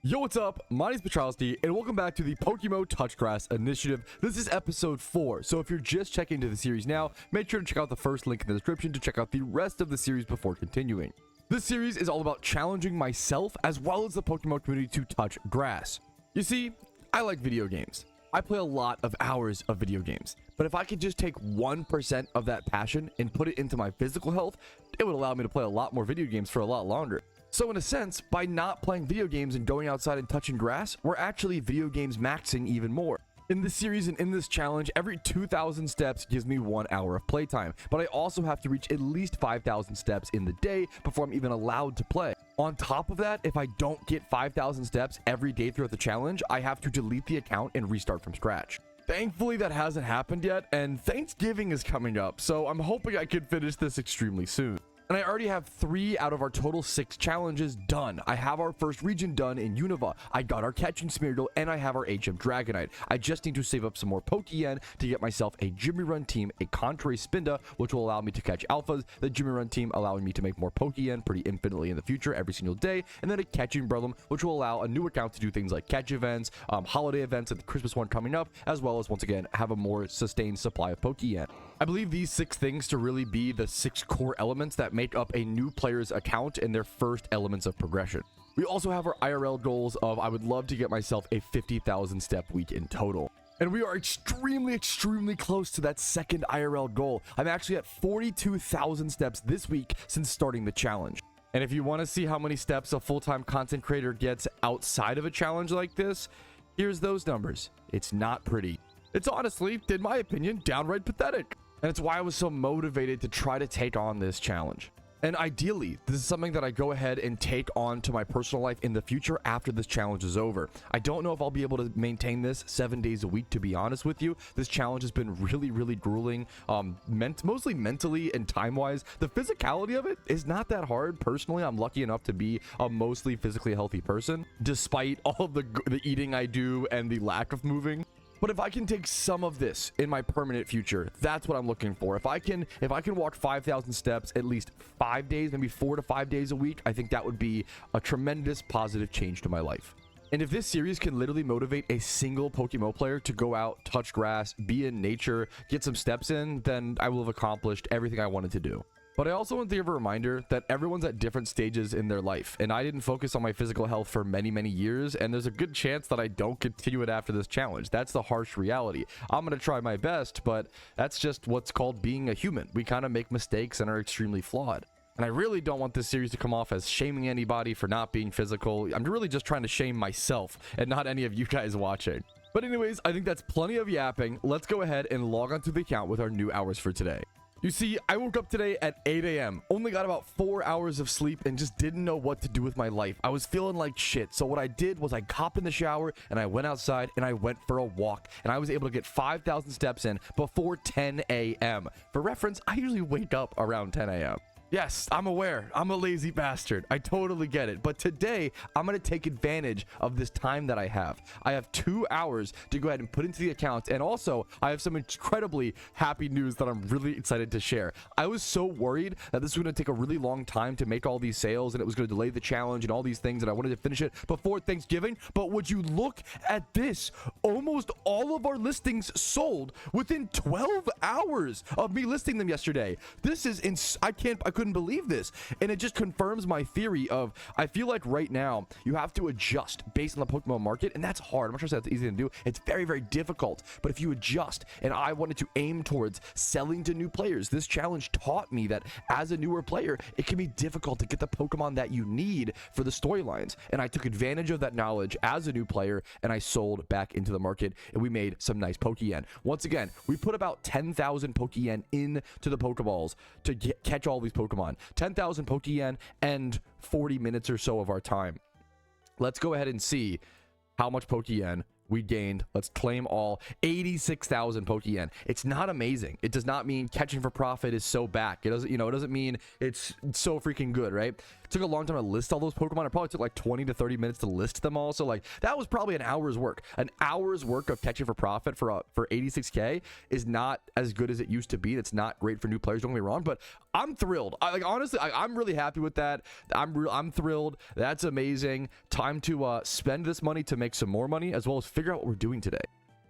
Yo, what's up? My name's Patrouski, and welcome back to the PokeMMO Touchgrass Initiative. This is episode 4, so if you're just checking into the series now, make sure to check out the first link in the description to check out the rest of the series before continuing. This series is all about challenging myself as well as the PokeMMO community to touch grass. You see, I like video games. I play a lot of hours of video games, but if I could just take 1% of that passion and put it into my physical health, it would allow me to play a lot more video games for a lot longer. So in a sense, by not playing video games and going outside and touching grass, we're actually video games maxing even more. In this series and in this challenge, every 2,000 steps gives me 1 hour of playtime, but I also have to reach at least 5,000 steps in the day before I'm even allowed to play. On top of that, if I don't get 5,000 steps every day throughout the challenge, I have to delete the account and restart from scratch. Thankfully, that hasn't happened yet, and Thanksgiving is coming up, so I'm hoping I can finish this extremely soon. And I already have 3 out of our total 6 challenges done. I have our first region done in Unova. I got our catching Smeargle, and I have our HM Dragonite. I just need to save up some more Pokeyen to get myself a Jimmy Run team, a Contrary Spinda, which will allow me to catch alphas, the Jimmy Run team allowing me to make more Pokeyen pretty infinitely in the future every single day, and then a catching Umbrellum, which will allow a new account to do things like catch events, holiday events, and the Christmas one coming up, as well as once again have a more sustained supply of Pokeyen. I believe these 6 things to really be the 6 core elements that make up a new player's account and their first elements of progression. We also have our IRL goals of I would love to get myself a 50,000 step week in total. And we are extremely close to that second IRL goal. I'm actually at 42,000 steps this week since starting the challenge. And if you want to see how many steps a full-time content creator gets outside of a challenge like this, here's those numbers. It's not pretty. It's honestly, in my opinion, downright pathetic. And it's why I was so motivated to try to take on this challenge. And ideally, this is something that I go ahead and take on to my personal life in the future after this challenge is over. I don't know if I'll be able to maintain this 7 days a week, to be honest with you. This challenge has been really grueling, mostly mentally and time-wise. The physicality of it is not that hard. Personally, I'm lucky enough to be a mostly physically healthy person, despite all of the eating I do and the lack of moving. But if I can take some of this in my permanent future, that's what I'm looking for. If I can walk 5,000 steps at least 5 days, maybe 4 to 5 days a week, I think that would be a tremendous positive change to my life. And if this series can literally motivate a single PokeMMO player to go out, touch grass, be in nature, get some steps in, then I will have accomplished everything I wanted to do. But I also want to give a reminder that everyone's at different stages in their life, and I didn't focus on my physical health for many years, and there's a good chance that I don't continue it after this challenge. That's the harsh reality. I'm going to try my best, but that's just what's called being a human. We kind of make mistakes and are extremely flawed. And I really don't want this series to come off as shaming anybody for not being physical. I'm really just trying to shame myself and not any of you guys watching. But anyways, I think that's plenty of yapping. Let's go ahead and log onto the account with our new hours for today. You see, I woke up today at 8 a.m. Only got about 4 hours of sleep and just didn't know what to do with my life. I was feeling like shit. So what I did was I hopped in the shower and I went outside and I went for a walk. And I was able to get 5,000 steps in before 10 a.m. For reference, I usually wake up around 10 a.m. Yes, I'm aware. I'm a lazy bastard. I totally get it. But today, I'm going to take advantage of this time that I have. I have 2 hours to go ahead and put into the account. And also, I have some incredibly happy news that I'm really excited to share. I was so worried that this was going to take a really long time to make all these sales and it was going to delay the challenge and all these things, and I wanted to finish it before Thanksgiving. But would you look at this? Almost all of our listings sold within 12 hours of me listing them yesterday. This is I couldn't believe this, and it just confirms my theory of I feel like right now you have to adjust based on the Pokemon market, and that's hard. I'm not sure that's easy to do. It's very difficult, but if you adjust, and I wanted to aim towards selling to new players. This challenge taught me that as a newer player, it can be difficult to get the Pokemon that you need for the storylines, and I took advantage of that knowledge as a new player, and I sold back into the market, and we made some nice Pokeyen. Once again, we put about 10,000 Pokeyen into the Pokeballs to catch all these Pokemon. 10,000 Pokeyen and 40 minutes or so of our time. Let's go ahead and see how much Pokeyen we gained, let's claim all, 86,000 Pokeyen. It's not amazing. It does not mean catching for profit is so back. It doesn't, you know, it doesn't mean it's so freaking good, right? It took a long time to list all those Pokemon. It probably took like 20 to 30 minutes to list them all. So like that was probably an hour's work. An hour's work of catching for profit for 86K is not as good as it used to be. It's not great for new players, don't get me wrong, but I'm thrilled. Honestly, I'm really happy with that. I'm thrilled. That's amazing. Time to spend this money to make some more money, as well as figure out what we're doing today.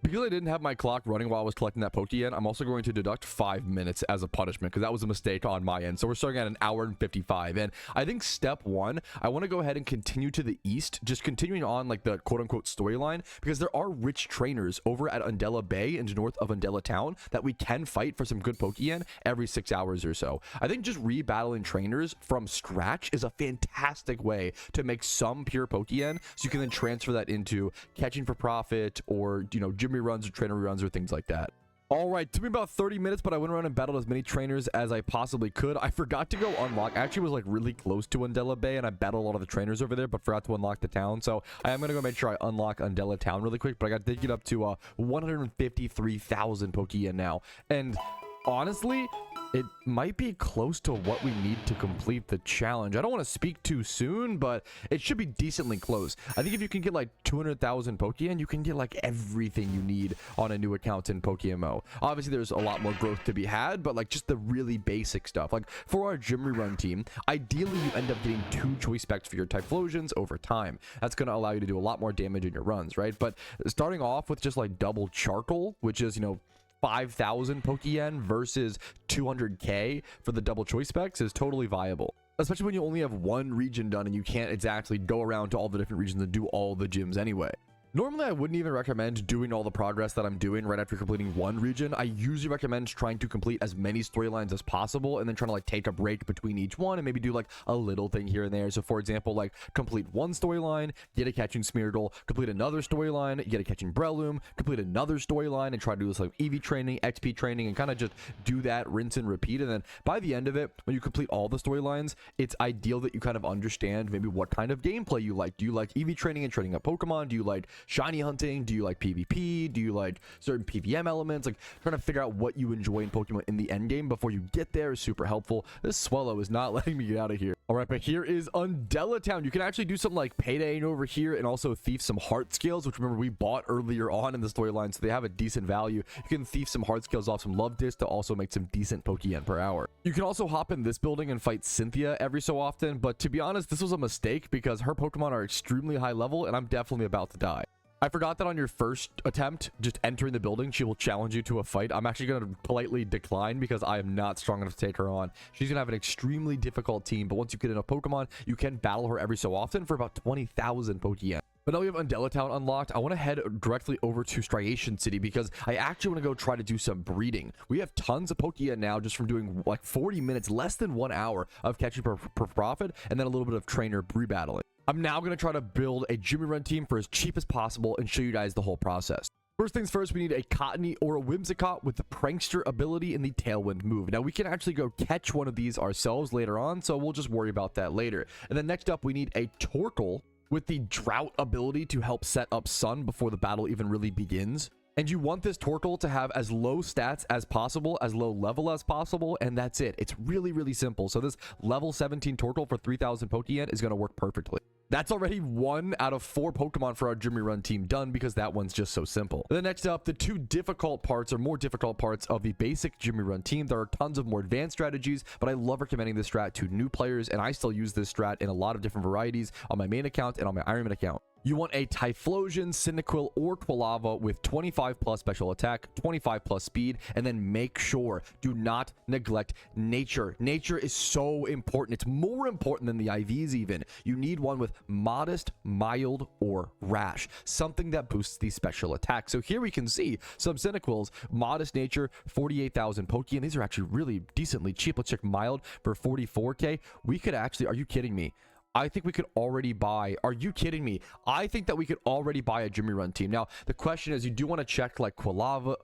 Because I didn't have my clock running while I was collecting that Pokeyen, I'm also going to deduct 5 minutes as a punishment, because that was a mistake on my end. So we're starting at an hour and 55. And I think step one, I want to go ahead and continue to the east, just continuing on like the quote-unquote storyline, because there are rich trainers over at Undella Bay and north of Undella Town that we can fight for some good Pokeyen every 6 hours or so. I think just rebattling trainers from scratch is a fantastic way to make some pure Pokeyen, so you can then transfer that into catching for profit, or, you know, gym reruns or trainer reruns or things like that. All right, took me about 30 minutes, but I went around and battled as many trainers as I possibly could. I forgot to go unlock. I actually was like really close to Undella Bay, and I battled a lot of the trainers over there, but forgot to unlock the town. So I am going to go make sure I unlock Undella Town really quick, but I got to get up to 153,000 Pokeyen now. And honestly, it might be close to what we need to complete the challenge. I don't want to speak too soon, but it should be decently close. I think if you can get like 200,000 Pokeyen, you can get like everything you need on a new account in PokeMMO. Obviously, there's a lot more growth to be had, but like just the really basic stuff. Like for our gym rerun team, ideally you end up getting 2 choice specs for your Typhlosions over time. That's going to allow you to do a lot more damage in your runs, right? But starting off with just like double charcoal, which is, you know, 5,000 Pokeyen versus 200k for the double choice specs is totally viable, especially when you only have one region done and you can't exactly go around to all the different regions and do all the gyms anyway. Normally, I wouldn't even recommend doing all the progress that I'm doing right after completing one region. I usually recommend trying to complete as many storylines as possible and then trying to like take a break between each one and maybe do like a little thing here and there. So for example, like complete one storyline, get a catching Smeargle, complete another storyline, get a catching Breloom, complete another storyline, and try to do this like EV training, XP training, and kind of just do that, rinse and repeat. And then by the end of it, when you complete all the storylines, it's ideal that you kind of understand maybe what kind of gameplay you like. Do you like EV training and training up Pokemon? Do you like shiny hunting? Do you like PvP? Do you like certain PVM elements? Like trying to figure out what you enjoy in Pokemon in the end game before you get there is super helpful. This Swallow is not letting me get out of here. All right, but here is Undella Town. You can actually do something like paydaying over here and also thief some heart scales, which remember we bought earlier on in the storyline, so they have a decent value. You can thief some heart scales off some love discs to also make some decent Pokeyen per hour. You can also hop in this building and fight Cynthia every so often, but to be honest, this was a mistake because her Pokemon are extremely high level and I'm definitely about to die. I forgot that on your first attempt, just entering the building, she will challenge you to a fight. I'm actually going to politely decline because I am not strong enough to take her on. She's going to have an extremely difficult team, but once you get enough Pokemon, you can battle her every so often for about 20,000 Pokeyen. But now we have Undella Town unlocked. I want to head directly over to Striation City because I actually want to go try to do some breeding. We have tons of Pokeyen now just from doing like 40 minutes, less than 1 hour of catching per profit, and then a little bit of trainer rebattling. I'm now going to try to build a Jimmy Run team for as cheap as possible and show you guys the whole process. First things first, we need a Cottony or a Whimsicott with the Prankster ability in the Tailwind move. Now, we can actually go catch one of these ourselves later on, so we'll just worry about that later. And then next up, we need a Torkoal with the Drought ability to help set up Sun before the battle even really begins. And you want this Torkoal to have as low stats as possible, as low level as possible, and that's it. It's really, really simple. So this level 17 Torkoal for 3,000 Pokeyen is going to work perfectly. That's already 1 out of 4 Pokemon for our Jimmy Run team done because that one's just so simple. Then next up, the 2 difficult parts or more difficult parts of the basic Jimmy Run team. There are tons of more advanced strategies, but I love recommending this strat to new players, and I still use this strat in a lot of different varieties on my main account and on my Ironman account. You want a Typhlosion, Cyndaquil, or Quilava with 25 plus special attack, 25 plus speed, and then make sure, do not neglect nature. Nature is so important. It's more important than the IVs even. You need one with modest, mild, or rash, something that boosts the special attack. So here we can see some Cyndaquils, modest nature, 48,000 Pokeyen. These are actually really decently cheap. Let's check mild for 44k. We could actually, are you kidding me? I think we could already buy, are you kidding me? I think that we could already buy a Jimmy Run team. Now, the question is, you do want to check like Quilava.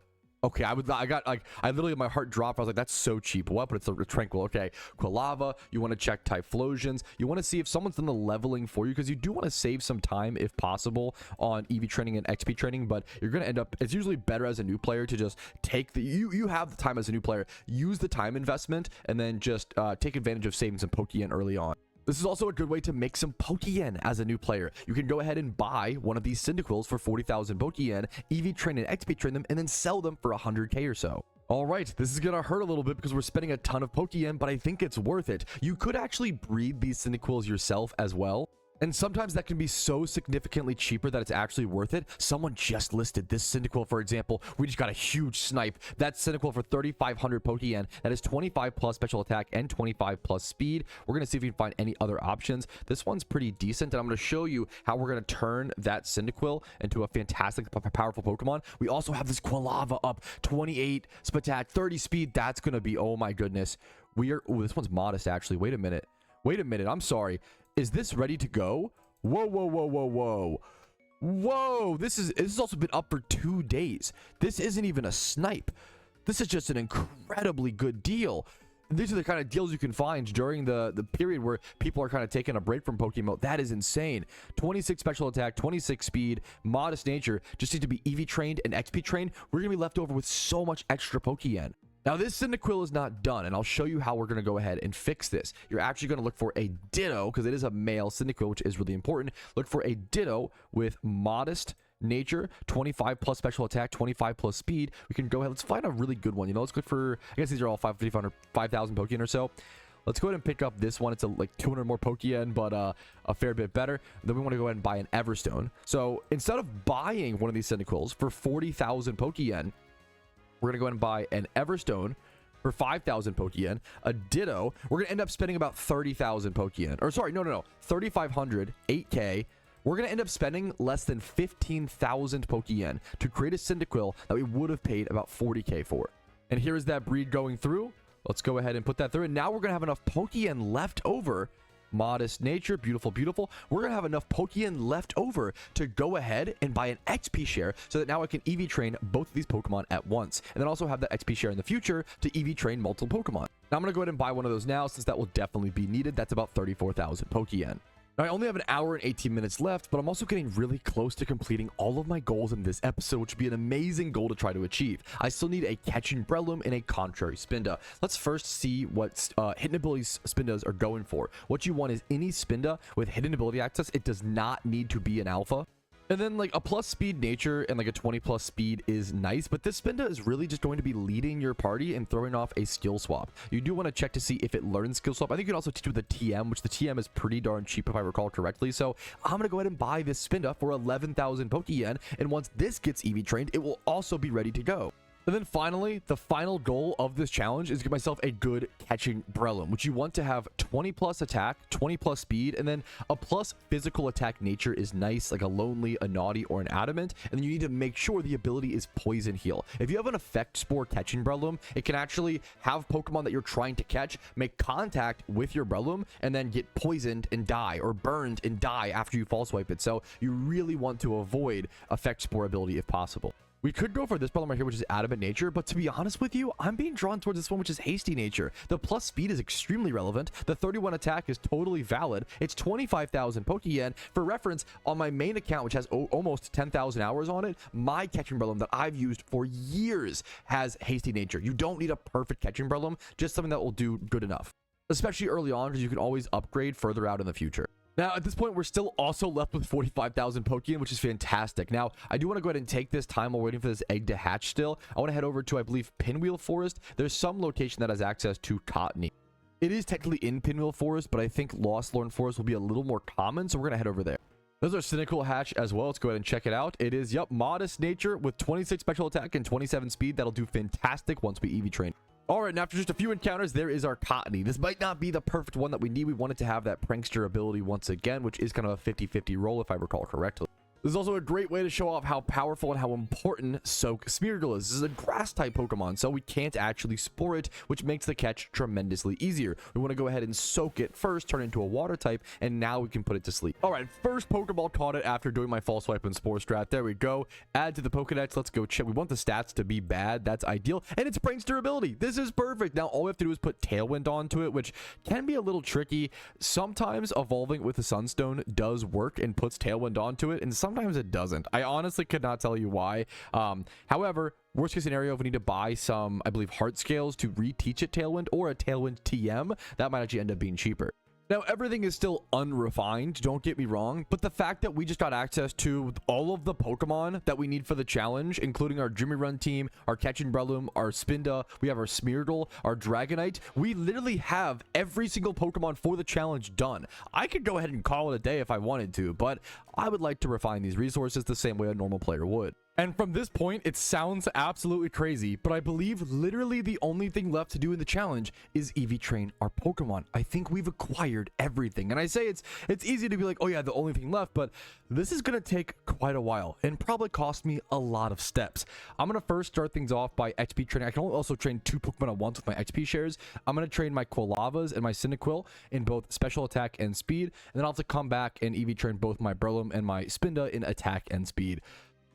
Okay, I got like, I literally, my heart dropped. I was like, that's so cheap. What? But it's a tranquil. Okay, Quilava. You want to check Typhlosions. You want to see if someone's done the leveling for you, because you do want to save some time if possible on EV training and XP training. But you're gonna end up. It's usually better as a new player to just take the you have the time as a new player. Use the time investment and then just take advantage of saving some Pokeyen early on. This is also a good way to make some Pokeyen as a new player. You can go ahead and buy one of these Cyndaquils for 40,000 Pokeyen, EV train and XP train them, and then sell them for 100k or so. All right, this is gonna hurt a little bit because we're spending a ton of Pokeyen, but I think it's worth it. You could actually breed these Cyndaquils yourself as well. And sometimes that can be so significantly cheaper that it's actually worth it. Someone just listed this Cyndaquil, for example. We just got a huge snipe. That Cyndaquil for 3,500 Pokeyen. That is 25 plus special attack and 25 plus speed. We're going to see if we can find any other options. This one's pretty decent, and I'm going to show you how we're going to turn that Cyndaquil into a fantastic, powerful Pokemon. We also have this Quilava up, 28 Spatat, 30 speed. That's going to be, oh my goodness. Oh, this one's modest, actually. Wait a minute. I'm sorry. Is this ready to go? Whoa. This has also been up for 2 days. This isn't even a snipe. This is just an incredibly good deal. These are the kind of deals you can find during the period where people are kind of taking a break from Pokemon. That is insane. 26 special attack, 26 speed, modest nature. Just need to be EV trained and XP trained. We're going to be left over with so much extra Pokeyen. Now, this Cyndaquil is not done, and I'll show you how we're going to go ahead and fix this. You're actually going to look for a Ditto, because it is a male Cyndaquil, which is really important. Look for a Ditto with modest nature, 25 plus special attack, 25 plus speed. We can go ahead. Let's find a really good one. You know, let's look for, I guess these are all 5,000 Pokeyen or so. Let's go ahead and pick up this one. It's like 200 more Pokeyen, but a fair bit better. Then we want to go ahead and buy an Everstone. So instead of buying one of these Cyndaquils for 40,000 Pokeyen, we're going to go ahead and buy an Everstone for 5,000 Pokeyen, a Ditto. We're going to end up spending about 30,000 Pokeyen. Or sorry, no. 3,500, 8k. We're going to end up spending less than 15,000 Pokeyen to create a Cyndaquil that we would have paid about 40k for. And here is that breed going through. Let's go ahead and put that through. And now we're going to have enough Pokeyen left over. Modest nature, beautiful. We're gonna have enough Pokeyen left over to go ahead and buy an XP share so that now I can EV train both of these Pokemon at once, and then also have that XP share in the future to EV train multiple Pokemon. Now I'm gonna go ahead and buy one of those now, since that will definitely be needed. That's about 34,000 Pokeyen. Now, I only have an hour and 18 minutes left, but I'm also getting really close to completing all of my goals in this episode, which would be an amazing goal to try to achieve. I still need a Catching Breloom and a Contrary Spinda. Let's first see what hidden ability Spindas are going for. What you want is any Spinda with hidden ability access. It does not need to be an alpha. And then like a plus speed nature and like a 20 plus speed is nice, but this Spinda is really just going to be leading your party and throwing off a skill swap. You do want to check to see if it learns skill swap. I think you can also teach with the TM, which the TM is pretty darn cheap if I recall correctly. So I'm going to go ahead and buy this Spinda for 11,000 Pokeyen. And once this gets EV trained, it will also be ready to go. And then finally, the final goal of this challenge is to get myself a good Catching Breloom, which you want to have 20 plus attack, 20 plus speed, and then a plus physical attack nature is nice, like a Lonely, a Naughty, or an Adamant. And then you need to make sure the ability is Poison Heal. If you have an Effect Spore Catching Breloom, it can actually have Pokemon that you're trying to catch make contact with your Breloom and then get poisoned and die, or burned and die after you False Swipe it. So you really want to avoid Effect Spore ability if possible. We could go for this Breloom right here, which is Adamant Nature, but to be honest with you, I'm being drawn towards this one, which is Hasty Nature. The plus speed is extremely relevant. The 31 attack is totally valid. It's 25,000 Pokeyen. For reference, on my main account, which has almost 10,000 hours on it, my Catching Breloom that I've used for years has Hasty Nature. You don't need a perfect Catching Breloom, just something that will do good enough, especially early on, because you can always upgrade further out in the future. Now, at this point, we're still also left with 45,000 Pokeyen, which is fantastic. Now, I do want to go ahead and take this time while waiting for this egg to hatch still. I want to head over to, I believe, Pinwheel Forest. There's some location that has access to Cottony. It is technically in Pinwheel Forest, but I think Lost Lorn Forest will be a little more common, so we're going to head over there. There's our Cynical hatch as well. Let's go ahead and check it out. It is, yep, modest nature with 26 special attack and 27 speed. That'll do fantastic once we EV train. All right, and after just a few encounters, there is our Cottony. This might not be the perfect one that we need. We wanted to have that prankster ability once again, which is kind of a 50-50 roll if I recall correctly. This is also a great way to show off how powerful and how important Soak Smeargle is. This is a grass type Pokemon, so we can't actually spore it, which makes the catch tremendously easier. We want to go ahead and soak it first, turn it into a water type, and now we can put it to sleep. All right, first Pokeball caught it after doing my false swipe and spore strat. There we go. Add to the Pokedex. Let's go check. We want the stats to be bad. That's ideal. And it's Brain's durability. This is perfect. Now all we have to do is put Tailwind onto it, which can be a little tricky. Sometimes evolving with the Sunstone does work and puts Tailwind onto it, and sometimes it doesn't. I honestly could not tell you why. However, worst case scenario, if we need to buy some, I believe, heart scales to reteach it Tailwind or a Tailwind TM, that might actually end up being cheaper. Now, everything is still unrefined, don't get me wrong, but the fact that we just got access to all of the Pokemon that we need for the challenge, including our Run team, our Catching Breloom, our Spinda, we have our Smeargle, our Dragonite, we literally have every single Pokemon for the challenge done. I could go ahead and call it a day if I wanted to, but I would like to refine these resources the same way a normal player would. And from this point, it sounds absolutely crazy, but I believe literally the only thing left to do in the challenge is EV train our Pokemon. I think we've acquired everything. And I say it's easy to be like, oh yeah, the only thing left, but this is going to take quite a while and probably cost me a lot of steps. I'm going to first start things off by XP training. I can also train 2 Pokemon at once with my XP shares. I'm going to train my Quilavas and my Cyndaquil in both special attack and speed. And then I'll have to come back and EV train both my Breloom and my Spinda in attack and speed.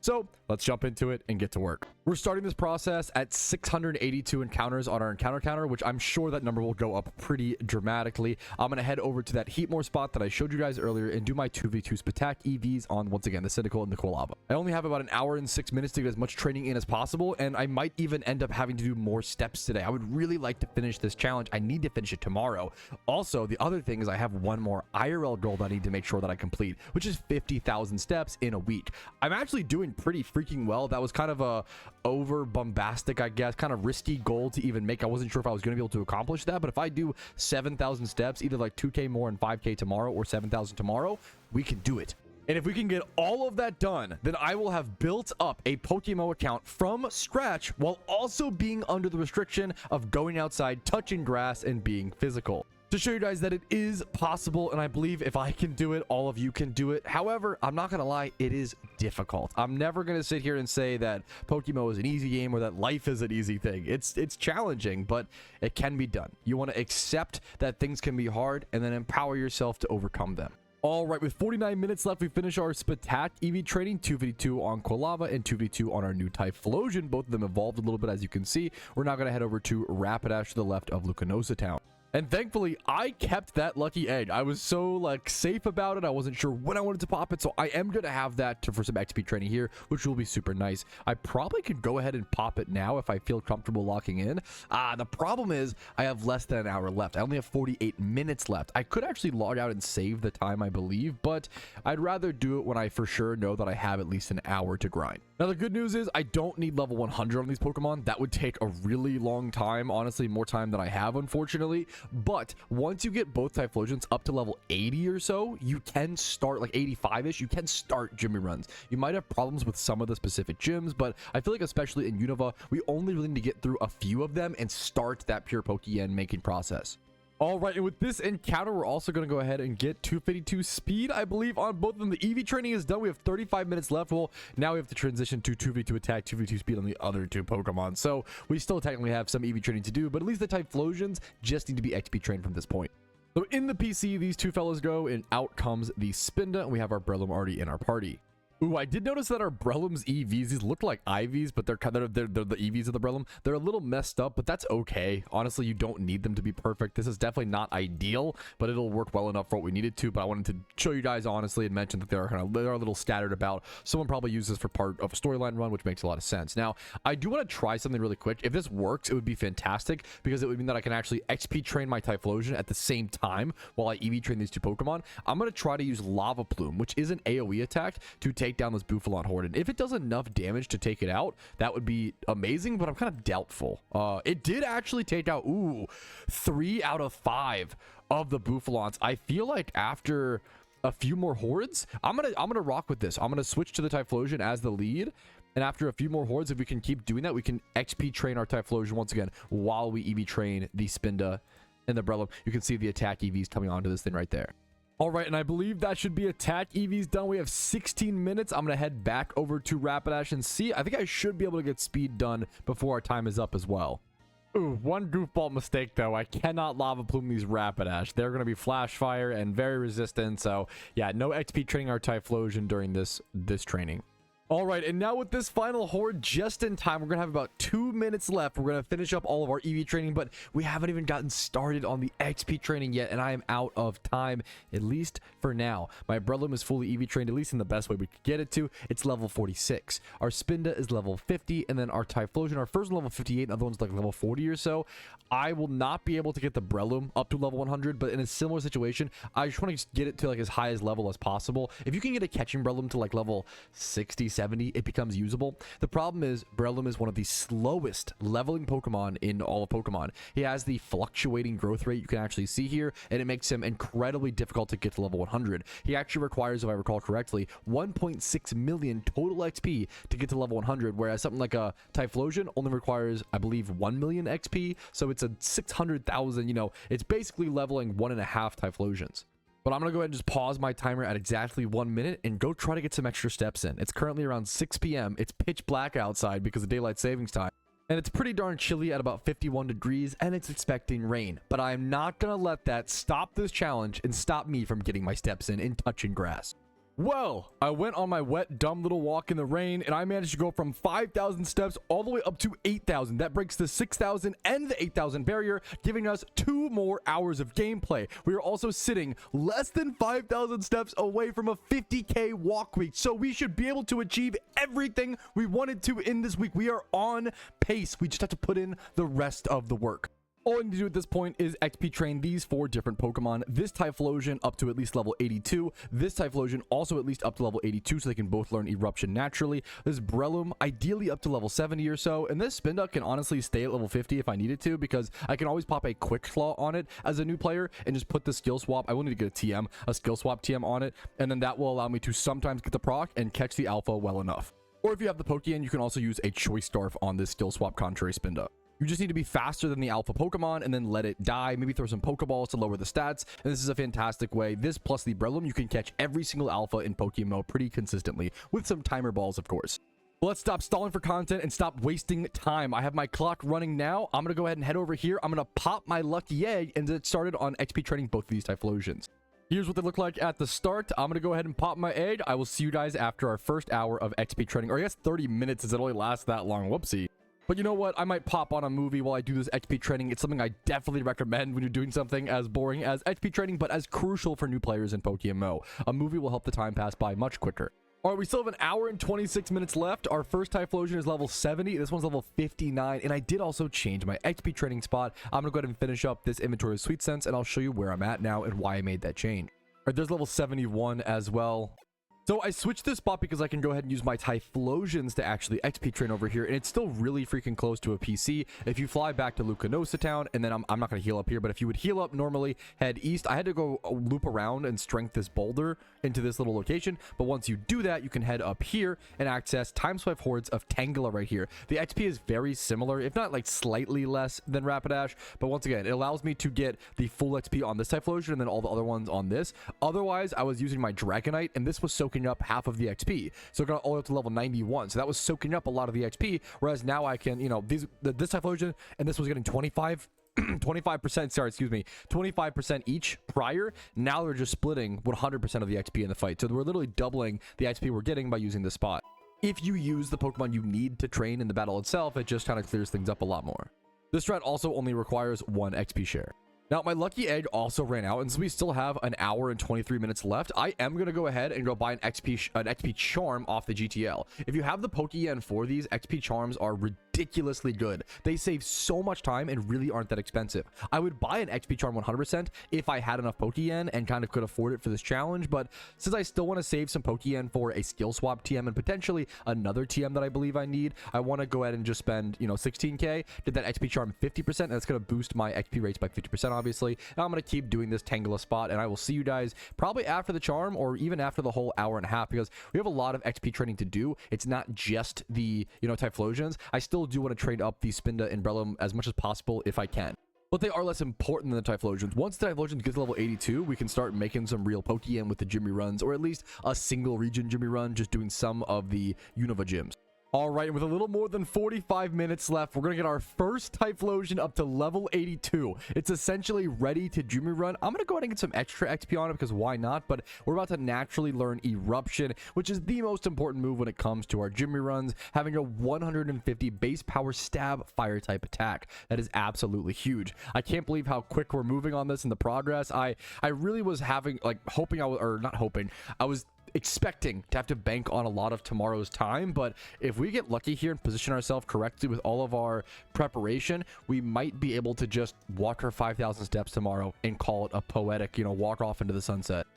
So let's jump into it and get to work. We're starting this process at 682 encounters on our encounter counter, which I'm sure that number will go up pretty dramatically. I'm going to head over to that Heatmore spot that I showed you guys earlier and do my 2v2 Spatak EVs on, once again, the Cyndaquil and the Quilava. I only have about an hour and 6 minutes to get as much training in as possible, and I might even end up having to do more steps today. I would really like to finish this challenge. I need to finish it tomorrow. Also, the other thing is I have one more IRL goal that I need to make sure that I complete, which is 50,000 steps in a week. I'm actually doing pretty freaking well. That was kind of a over bombastic, I guess, kind of risky goal to even make. I wasn't sure if I was going to be able to accomplish that, but if I do 7,000 steps, either like 2k more and 5k tomorrow or 7,000 tomorrow, we can do it. And if we can get all of that done, then I will have built up a PokeMMO account from scratch while also being under the restriction of going outside, touching grass, and being physical. To show you guys that it is possible, and I believe if I can do it, all of you can do it. However, I'm not gonna lie, it is difficult. I'm never gonna sit here and say that PokeMMO is an easy game or that life is an easy thing. It's challenging, but it can be done. You want to accept that things can be hard and then empower yourself to overcome them. All right, with 49 minutes left, we finish our Spatak EV training, 2v2 on Quilava and 2v2 on our new Typhlosion. Both of them evolved a little bit, as you can see. We're now going to head over to Rapidash to the left of Undella Town. And thankfully, I kept that lucky egg. I was so like safe about it. I wasn't sure when I wanted to pop it. So I am going to have that for some XP training here, which will be super nice. I probably could go ahead and pop it now if I feel comfortable locking in. The problem is I have less than an hour left. I only have 48 minutes left. I could actually log out and save the time, I believe, but I'd rather do it when I for sure know that I have at least an hour to grind. Now, the good news is I don't need level 100 on these Pokemon. That would take a really long time. Honestly, more time than I have, unfortunately. But once you get both Typhlosions up to level 80 or so, you can start like 85-ish. You can start Jimmy runs. You might have problems with some of the specific gyms, but I feel like especially in Unova, we only really need to get through a few of them and start that pure Pokeyen making process. All right, and with this encounter, we're also going to go ahead and get 252 speed, I believe, on both of them. The EV training is done. We have 35 minutes left. Well, now we have to transition to 2v2 attack, 2v2 speed on the other 2 Pokemon. So we still technically have some EV training to do, but at least the Typhlosions just need to be XP trained from this point. So in the PC, these 2 fellas go, and out comes the Spinda, and we have our Breloom already in our party. Ooh, I did notice that our Breloom's EVs, these look like IVs, but they're the EVs of the Breloom. They're a little messed up, but that's okay. Honestly, you don't need them to be perfect. This is definitely not ideal, but it'll work well enough for what we needed to. But I wanted to show you guys honestly and mention that they're a little scattered about. Someone probably uses this for part of a storyline run, which makes a lot of sense. Now, I do want to try something really quick. If this works, it would be fantastic because it would mean that I can actually XP train my Typhlosion at the same time while I EV train these 2 Pokemon. I'm going to try to use Lava Plume, which is an AoE attack, to take down this Bufalon Horde. And if it does enough damage to take it out, that would be amazing, but I'm kind of doubtful. It did actually take out 3 out of 5 of the Bufalons. I feel like after a few more hordes, I'm gonna rock with this. I'm gonna switch to the Typhlosion as the lead, and after a few more hordes, if we can keep doing that, we can XP train our Typhlosion once again while we EV train the Spinda and the Breloom. You can see the attack EVs coming onto this thing right there. All right, and I believe that should be attack EVs done. We have 16 minutes. I'm going to head back over to Rapidash and see. I think I should be able to get speed done before our time is up as well. Ooh, one goofball mistake, though. I cannot Lava Plume these Rapidash. They're going to be Flash Fire and very resistant. So, yeah, no XP training our Typhlosion during this training. All right, and now with this final horde just in time, we're going to have about 2 minutes left. We're going to finish up all of our EV training, but we haven't even gotten started on the XP training yet, and I am out of time, at least for now. My Breloom is fully EV trained, at least in the best way we could get it to. It's level 46. Our Spinda is level 50, and then our Typhlosion, our first level 58, and other one's like level 40 or so. I will not be able to get the Breloom up to level 100, but in a similar situation, I just want to get it to like as high as level as possible. If you can get a catching Breloom to like level 60, 70, it becomes usable. The problem is Breloom is one of the slowest leveling Pokemon in all of Pokemon. He has the fluctuating growth rate you can actually see here, and it makes him incredibly difficult to get to level 100. He actually requires, if I recall correctly, 1.6 million total XP to get to level 100, whereas something like a Typhlosion only requires, I believe, 1 million XP, so it's a 600,000, you know, it's basically leveling 1.5 Typhlosions. But I'm going to go ahead and just pause my timer at exactly 1 minute and go try to get some extra steps in. It's currently around 6 p.m. It's pitch black outside because of daylight savings time. And it's pretty darn chilly at about 51 degrees, and it's expecting rain. But I'm not going to let that stop this challenge and stop me from getting my steps in touching grass. Well, I went on my wet, dumb little walk in the rain, and I managed to go from 5,000 steps all the way up to 8,000. That breaks the 6,000 and the 8,000 barrier, giving us 2 more hours of gameplay. We are also sitting less than 5,000 steps away from a 50K walk week, so we should be able to achieve everything we wanted to in this week. We are on pace. We just have to put in the rest of the work. All I need to do at this point is XP train these 4 different Pokemon. This Typhlosion up to at least level 82. This Typhlosion also at least up to level 82, so they can both learn Eruption naturally. This Breloom ideally up to level 70 or so. And this Spinda can honestly stay at level 50 if I needed to, because I can always pop a Quick Claw on it as a new player and just put the skill swap. I will need to get a skill swap TM on it. And then that will allow me to sometimes get the proc and catch the alpha well enough. Or if you have the Pokeyen, you can also use a Choice Scarf on this skill swap contrary Spinda. You just need to be faster than the alpha Pokemon and then let it die. Maybe throw some Pokeballs to lower the stats. And this is a fantastic way. This plus the Breloom, you can catch every single alpha in PokeMMO pretty consistently with some timer balls, of course. Let's stop stalling for content and stop wasting time. I have my clock running now. I'm going to go ahead and head over here. I'm going to pop my lucky egg and get started on XP training both of these Typhlosions. Here's what they look like at the start. I'm going to go ahead and pop my egg. I will see you guys after our first hour of XP training. Or I guess 30 minutes, as it only lasts that long. Whoopsie. But you know what? I might pop on a movie while I do this XP training. It's something I definitely recommend when you're doing something as boring as XP training, but as crucial for new players in PokeMMO. A movie will help the time pass by much quicker. All right, we still have an hour and 26 minutes left. Our first Typhlosion is level 70. This one's level 59. And I did also change my XP training spot. I'm going to go ahead and finish up this inventory of Sweet Sense, and I'll show you where I'm at now and why I made that change. All right, there's level 71 as well. So I switched this spot because I can go ahead and use my Typhlosions to actually XP train over here, and it's still really freaking close to a PC. If you fly back to Undella Town, and then I'm not going to heal up here, but if you would heal up normally, head east. I had to go loop around and strength this boulder into this little location, but once you do that, you can head up here and access times 5 hordes of Tangela right here. The XP is very similar, if not like slightly less than Rapidash, but once again, it allows me to get the full XP on this Typhlosion and then all the other ones on this. Otherwise, I was using my Dragonite, and this was soaking up half of the XP, so it got all the way up to level 91, so that was soaking up a lot of the XP, whereas now I can, you know, this Typhlosion and this was getting 25%, sorry, excuse me, 25% each prior. Now they're just splitting 100% of the XP in the fight, so we're literally doubling the XP we're getting by using this spot. If you use the Pokemon you need to train in the battle itself, it just kind of clears things up a lot more. This strat also only requires 1 XP share. Now, my lucky egg also ran out, and so we still have an hour and 23 minutes left. I am going to go ahead and go buy an XP charm off the GTL. If you have the Pokeyen for these, XP charms are ridiculously good. They save so much time and really aren't that expensive. I would buy an XP charm 100% if I had enough Pokeyen and kind of could afford it for this challenge, but since I still want to save some Pokeyen for a skill swap TM and potentially another TM that I believe I need, I want to go ahead and just spend, you know, 16k, get that XP charm 50%, and that's going to boost my XP rates by 50%, obviously. And I'm going to keep doing this Tangela spot, and I will see you guys probably after the charm or even after the whole hour and a half, because we have a lot of XP training to do. It's not just the, you know, Typhlosions. I still do want to trade up the Spinda and Breloom as much as possible if I can. but they are less important than the Typhlosions. Once the Typhlosions get to level 82, we can start making some real Pokeyen with the gym reruns, or at least a single region gym rerun, just doing some of the Unova gyms. All right, with a little more than 45 minutes left, we're going to get our first Typhlosion up to level 82. It's essentially ready to Jimmy Run. I'm going to go ahead and get some extra XP on it because why not? But we're about to naturally learn Eruption, which is the most important move when it comes to our Jimmy Runs, having a 150 base power stab fire type attack. That is absolutely huge. I can't believe how quick we're moving on this in the progress. I really was having, like, I was expecting to have to bank on a lot of tomorrow's time, but if we get lucky here and position ourselves correctly with all of our preparation, we might be able to just walk our 5,000 steps tomorrow and call it a poetic, walk off into the sunset.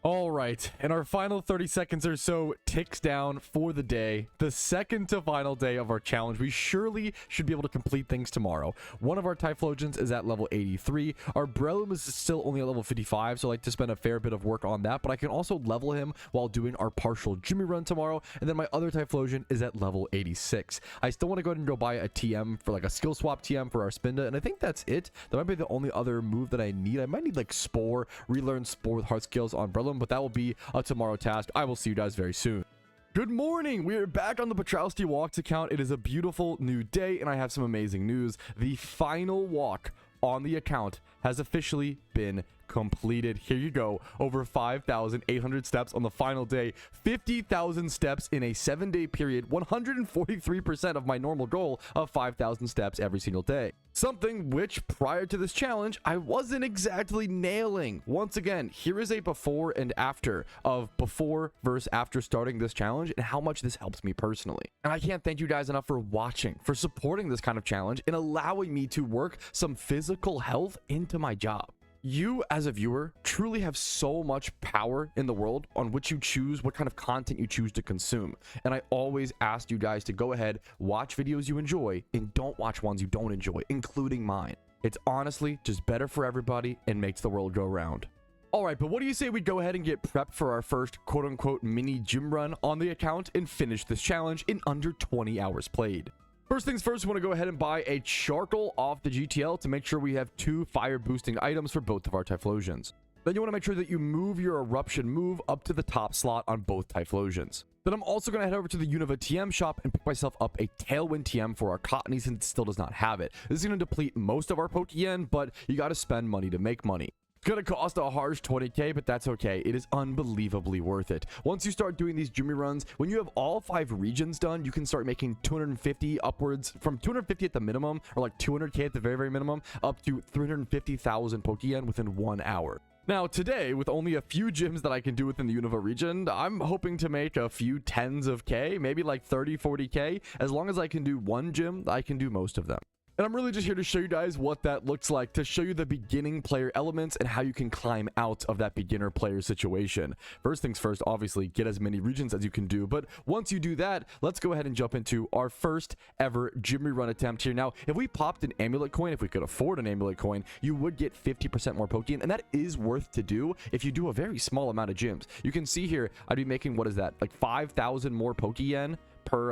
All right, and our final 30 seconds or so ticks down for the day, the second to final day of our challenge. We surely should be able to complete things tomorrow. One of our Typhlosions is at level 83. Our Breloom is still only at level 55, so I like to spend a fair bit of work on that, but I can also level him while doing our partial Jimmy Run tomorrow, and then my other Typhlosion is at level 86. I still want to go ahead and go buy a TM for like a skill swap TM for our Spinda, and I think that's it. That might be the only other move that I need. I might need like Spore, relearn Spore with Heart Skills on Breloom, but that will be a tomorrow task. I will see you guys very soon. Good morning. We are back on the Patrouski Walks account. It is a beautiful new day, and I have some amazing news. The final walk on the account has officially been completed. Here you go. Over 5,800 steps on the final day, 50,000 steps in a 7-day period, 143% of my normal goal of 5,000 steps every single day. Something which prior to this challenge, I wasn't exactly nailing. Once again, here is a before and after of before versus after starting this challenge and how much this helps me personally. And I can't thank you guys enough for watching, for supporting this kind of challenge and allowing me to work some physical health into my job. You as a viewer truly have so much power in the world on which you choose, what kind of content you choose to consume. And I always ask you guys to go ahead, watch videos you enjoy and don't watch ones you don't enjoy, including mine. It's honestly just better for everybody and makes the world go round. All right, but what do you say we go ahead and get prepped for our first quote-unquote mini gym run on the account and finish this challenge in under 20 hours played? First things first, we want to go ahead and buy a charcoal off the GTL to make sure we have 2 fire boosting items for both of our Typhlosions. Then you want to make sure that you move your Eruption move up to the top slot on both Typhlosions. Then I'm also going to head over to the Unova TM shop and pick myself up a Tailwind TM for our Cottony since it still does not have it. This is going to deplete most of our Pokeyen, but you got to spend money to make money. It's going to cost a harsh 20k, but that's okay. It is unbelievably worth it. Once you start doing these Jimmy runs, when you have all 5 regions done, you can start making 250 upwards, from 250 at the minimum, or like 200k at the very, very minimum, up to 350,000 Pokeyen within 1 hour. Now, today, with only a few gyms that I can do within the Unova region, I'm hoping to make a few tens of K, maybe like 30, 40k. As long as I can do one gym, I can do most of them. And I'm really just here to show you guys what that looks like, to show you the beginning player elements and how you can climb out of that beginner player situation. First things first, obviously, get as many regions as you can do. But once you do that, let's go ahead and jump into our first ever Jimmy Run attempt here. Now, if we popped an amulet coin, if we could afford an amulet coin, you would get 50% more Pokeyen. And that is worth to do if you do a very small amount of gyms. You can see here, I'd be making, what is that, like 5,000 more Pokeyen per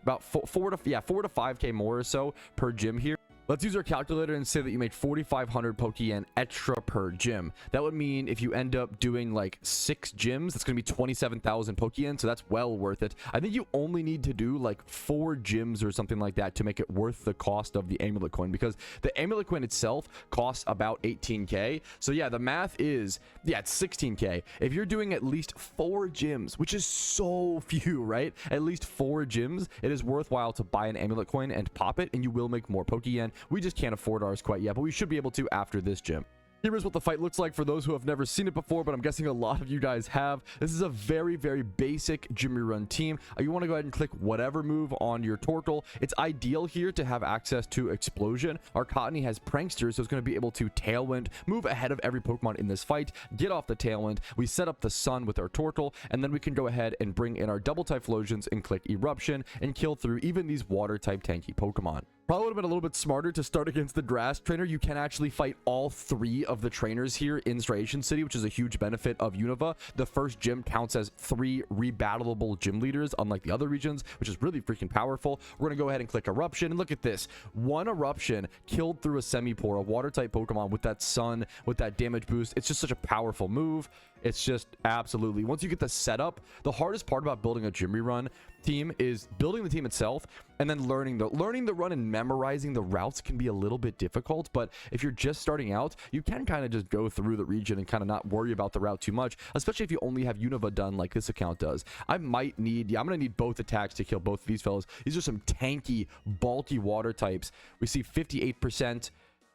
about 4 to 5k more or so per gym here. Let's use our calculator and say that you made 4,500 Pokeyen extra per gym. That would mean if you end up doing like 6 gyms, that's going to be 27,000 Pokeyen, so that's well worth it. I think you only need to do like 4 gyms or something like that to make it worth the cost of the amulet coin, because the amulet coin itself costs about 18k. So yeah, the math is, yeah, it's 16k. If you're doing at least 4 gyms, which is so few, right? At least 4 gyms, it is worthwhile to buy an amulet coin and pop it, and you will make more Pokeyen. We just can't afford ours quite yet, but we should be able to after this gym. Here is what the fight looks like for those who have never seen it before, but I'm guessing a lot of you guys have. This is a very, very basic Jimmy Run team. You want to go ahead and click whatever move on your Torkoal. It's ideal here to have access to Explosion. Our Cottony has Prankster, so it's going to be able to Tailwind, move ahead of every Pokemon in this fight, get off the Tailwind. We set up the Sun with our Torkoal, and then we can go ahead and bring in our double Typhlosions and click Eruption and kill through even these water type tanky Pokemon. Probably would have been a little bit smarter to start against the grass trainer. You can actually fight all 3 of the trainers here in Striation City, which is a huge benefit of Unova. The first gym counts as 3 rebattleable gym leaders, unlike the other regions, which is really freaking powerful. We're going to go ahead and click Eruption, and look at this. 1 Eruption killed through a Semi-Pour, a water-type Pokemon with that Sun, with that damage boost. It's just such a powerful move. It's just absolutely, once you get the setup, the hardest part about building a gym rerun team is building the team itself, and then learning the run and memorizing the routes can be a little bit difficult. But if you're just starting out, you can kind of just go through the region and kind of not worry about the route too much, especially if you only have Unova done like this account does. I'm gonna need both attacks to kill both of these fellas. These are some tanky, bulky water types. We see 58%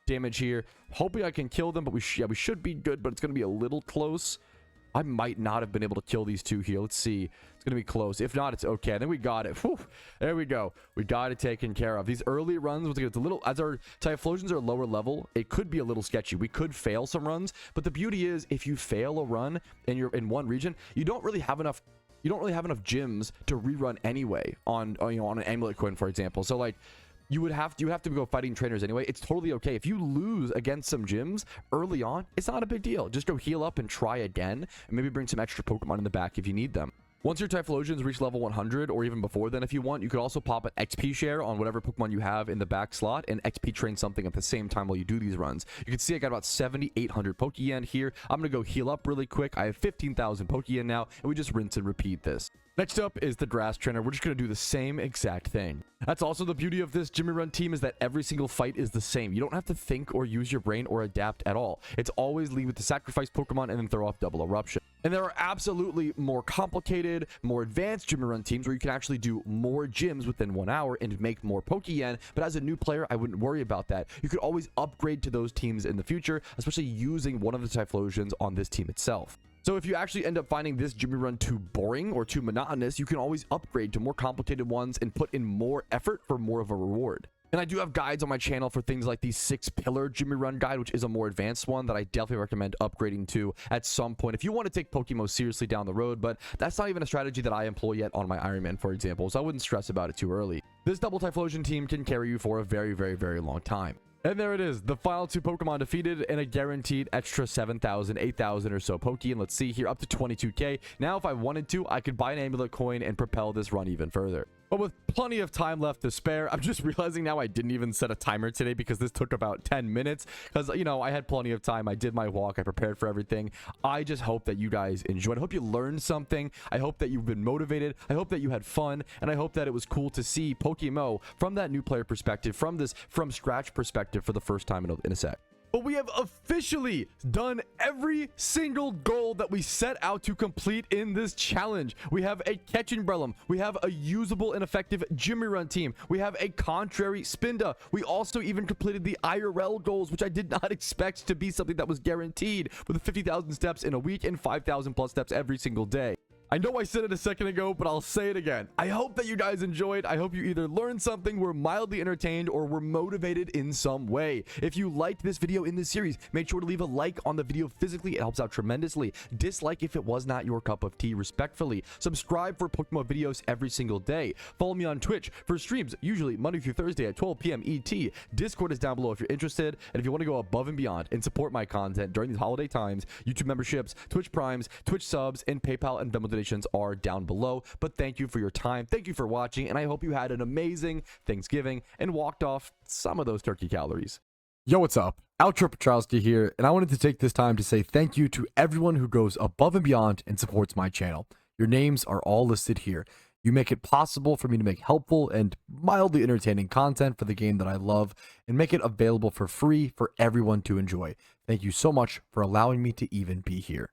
damage here. Hoping I can kill them, but we should be good, but it's gonna be a little close. I might not have been able to kill these 2 here. Let's see. It's going to be close. If not, it's okay. I think we got it. Whew. There we go. We got it taken care of. These early runs, it's a little, as our Typhlosions are lower level, it could be a little sketchy. We could fail some runs, but the beauty is if you fail a run and you're in one region, you don't really have enough gyms to rerun anyway on an amulet coin, for example. So like, you have to go fighting trainers anyway. It's totally okay. If you lose against some gyms early on, it's not a big deal. Just go heal up and try again, and maybe bring some extra Pokemon in the back if you need them. Once your Typhlosions reach level 100, or even before then if you want, you could also pop an XP share on whatever Pokemon you have in the back slot and XP train something at the same time while you do these runs. You can see I got about 7,800 Pokeyen here. I'm going to go heal up really quick. I have 15,000 Pokeyen now, and we just rinse and repeat this. Next up is the grass trainer. We're just going to do the same exact thing. That's also the beauty of this Jimmy Run team, is that every single fight is the same. You don't have to think or use your brain or adapt at all. It's always lead with the sacrifice Pokemon and then throw off double eruption. And there are absolutely more complicated, more advanced Jimmy Run teams where you can actually do more gyms within 1 hour and make more Pokeyen. But as a new player, I wouldn't worry about that. You could always upgrade to those teams in the future, especially using one of the Typhlosions on this team itself. So if you actually end up finding this Jimmy Run too boring or too monotonous, you can always upgrade to more complicated ones and put in more effort for more of a reward. And I do have guides on my channel for things like the 6-pillar Jimmy Run guide, which is a more advanced one that I definitely recommend upgrading to at some point if you want to take PokeMMO seriously down the road. But that's not even a strategy that I employ yet on my Ironman, for example, so I wouldn't stress about it too early. This double Typhlosion team can carry you for a very, very, very long time. And there it is, the final 2 Pokemon defeated and a guaranteed extra 7,000, 8,000 or so Pokeyen. Let's see here, up to 22k. Now, if I wanted to, I could buy an amulet coin and propel this run even further. But with plenty of time left to spare, I'm just realizing now I didn't even set a timer today because this took about 10 minutes. Because, you know, I had plenty of time. I did my walk. I prepared for everything. I just hope that you guys enjoyed. I hope you learned something. I hope that you've been motivated. I hope that you had fun. And I hope that it was cool to see PokeMMO from that new player perspective, from this from scratch perspective for the first time in a sec. But we have officially done every single goal that we set out to complete in this challenge. We have a catching Umbrellum. We have a usable and effective Jimmy Run team. We have a contrary Spinda. We also even completed the IRL goals, which I did not expect to be something that was guaranteed, with 50,000 steps in a week and 5,000 plus steps every single day. I know I said it a second ago, but I'll say it again. I hope that you guys enjoyed. I hope you either learned something, were mildly entertained, or were motivated in some way. If you liked this video in this series, make sure to leave a like on the video physically. It helps out tremendously. Dislike if it was not your cup of tea, respectfully. Subscribe for PokeMMO videos every single day. Follow me on Twitch for streams, usually Monday through Thursday at 12 p.m. ET. Discord is down below if you're interested. And if you want to go above and beyond and support my content during these holiday times, YouTube memberships, Twitch Primes, Twitch subs, and PayPal and Venmo donations are down below. But thank you for your time, thank you for watching, and I hope you had an amazing Thanksgiving and walked off some of those turkey calories. Yo, what's up? Outro Patrouski here, and I wanted to take this time to say thank you to everyone who goes above and beyond and supports my channel. Your names are all listed here. You make it possible for me to make helpful and mildly entertaining content for the game that I love and make it available for free for everyone to enjoy. Thank you so much for allowing me to even be here.